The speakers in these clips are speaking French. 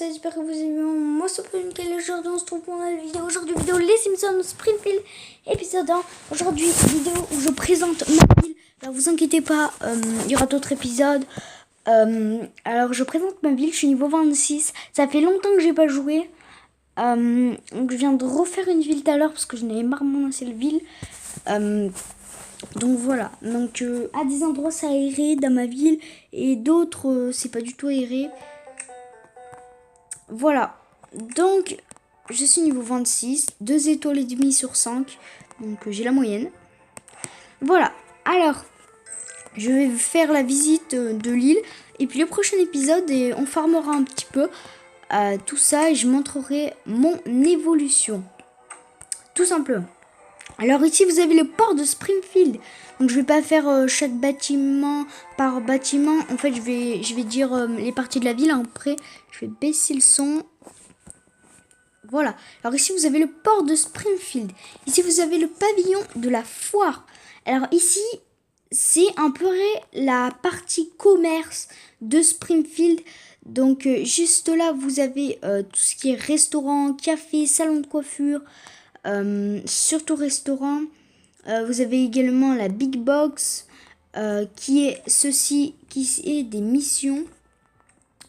ça, j'espère que vous allez bien. Moi c'est Nickel et aujourd'hui on se retrouve pour une vidéo. Aujourd'hui vidéo Les Simpsons Springfield épisode 1. Aujourd'hui vidéo où je présente ma ville. Alors vous inquiétez pas, il y aura d'autres épisodes. Alors je présente ma ville, je suis niveau 26. Ça fait longtemps que j'ai pas joué. Donc je viens de refaire une ville tout à l'heure parce que je n'avais marre de mon ancienne ville. Donc voilà, donc à des endroits c'est aéré dans ma ville et d'autres c'est pas du tout aéré. Voilà, donc je suis niveau 26, 2 étoiles et demie sur 5, donc j'ai la moyenne. Voilà, alors je vais faire la visite de l'île et puis le prochain épisode on farmera un petit peu tout ça et je montrerai mon évolution, tout simplement. Alors ici vous avez le port de Springfield. Donc je vais pas faire chaque bâtiment par bâtiment. En fait je vais dire les parties de la ville. Après je vais baisser le son. Voilà. Alors ici vous avez le port de Springfield. Ici vous avez le pavillon de la foire. Alors ici c'est un peu la partie commerce de Springfield. Donc juste là vous avez tout ce qui est restaurant, café, salon de coiffure. Surtout restaurant, vous avez également la Big Box qui est des missions.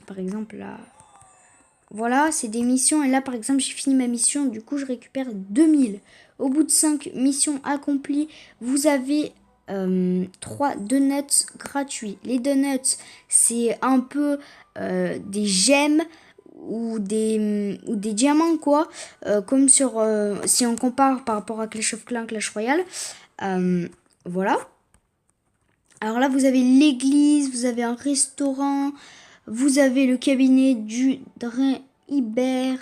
Par exemple là, voilà, c'est des missions et là par exemple j'ai fini ma mission, du coup je récupère 2000. Au bout de 5 missions accomplies, vous avez 3 donuts gratuits. Les donuts c'est un peu des gemmes ou des diamants quoi, comme sur si on compare par rapport à Clash of Clans, Clash Royale. Voilà. Alors là vous avez l'église, vous avez un restaurant, vous avez le cabinet du Drain Iber,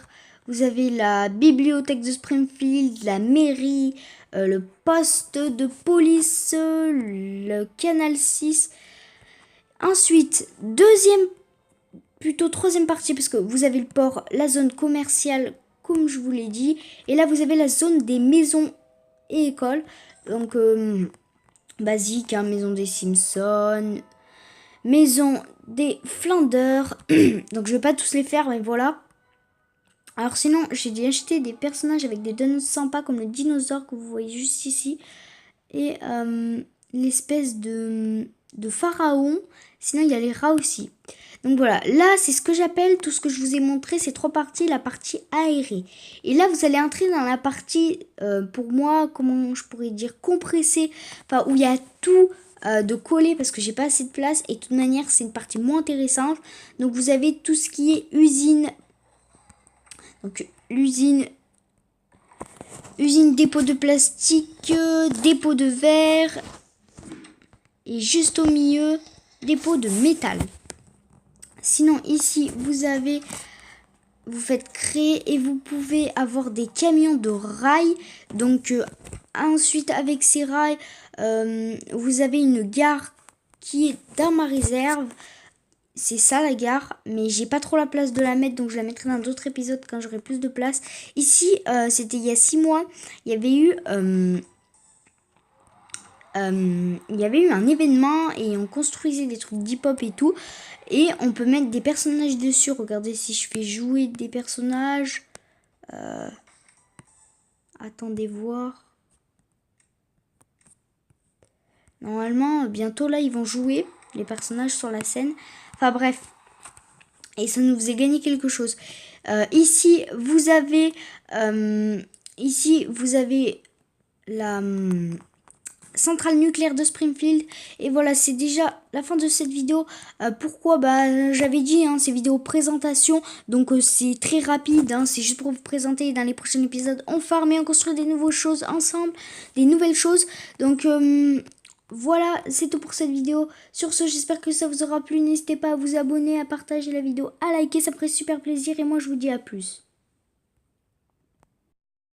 vous avez la bibliothèque de Springfield, la mairie, le poste de police, le canal 6. Ensuite, troisième partie, parce que vous avez le port, la zone commerciale, comme je vous l'ai dit. Et là, vous avez la zone des maisons et écoles. Donc, basique, hein, maison des Simpsons, maison des Flanders. Donc, je vais pas tous les faire, mais voilà. Alors, sinon, j'ai acheté des personnages avec des donuts sympas, comme le dinosaure que vous voyez juste ici. Et l'espèce de pharaon. Sinon, il y a les rats aussi. Donc voilà, là c'est ce que j'appelle, tout ce que je vous ai montré, ces 3 parties, la partie aérée. Et là vous allez entrer dans la partie, pour moi, comment je pourrais dire, compressée, enfin où il y a tout de collé parce que j'ai pas assez de place. Et de toute manière c'est une partie moins intéressante. Donc vous avez tout ce qui est usine. Donc usine dépôt de plastique, dépôt de verre. Et juste au milieu, dépôt de métal. Sinon ici vous faites créer et vous pouvez avoir des camions de rails. Donc ensuite avec ces rails vous avez une gare qui est dans ma réserve. C'est ça la gare, mais j'ai pas trop la place de la mettre, donc je la mettrai dans d'autres épisodes quand j'aurai plus de place. Ici c'était il y a 6 mois, il y avait eu un événement et on construisait des trucs d'hip-hop et tout. Et on peut mettre des personnages dessus. Regardez si je fais jouer des personnages. Attendez voir. Normalement, bientôt là, ils vont jouer les personnages sur la scène. Enfin bref. Et ça nous faisait gagner quelque chose. Ici, vous avez la centrale nucléaire de Springfield. Et voilà, c'est déjà la fin de cette vidéo. Pourquoi j'avais dit, hein, ces vidéos présentation. Donc c'est très rapide, hein, c'est juste pour vous présenter. Dans les prochains épisodes on farm et on construit des nouvelles choses ensemble, des nouvelles choses. Donc voilà, c'est tout pour cette vidéo. Sur ce, j'espère que ça vous aura plu. N'hésitez pas à vous abonner, à partager la vidéo, à liker, ça ferait super plaisir. Et moi je vous dis à plus.